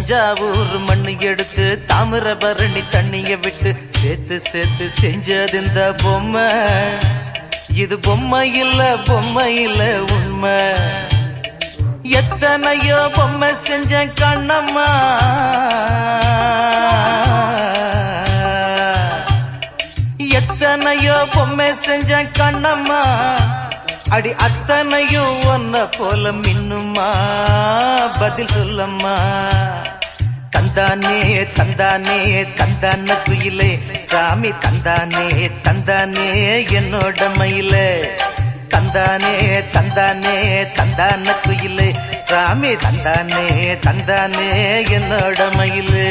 தஞ்சாவூர் மண்ணு எடுத்து தாமிரபரணி தண்ணிய விட்டு சேர்த்து சேர்த்து செஞ்சது இந்த பொம்மை. இது பொம்மை இல்ல உண்மை. எத்தனையோ பொம்மை செஞ்ச கண்ணம்மா, எத்தனையோ பொம்மை செஞ்ச கண்ணம்மா. அடி அத்தனையும் ஒன்ன போல மின்னுமா, பதில் சொல்லம்மா. தந்தானே தந்தானே தந்தான குயிலே, சாமி தந்தானே தந்தானே என்னோட மயிலே. தந்தானே தந்தானே தந்தான குயிலே, சாமி தந்தானே தந்தானே என்னோட மயிலே.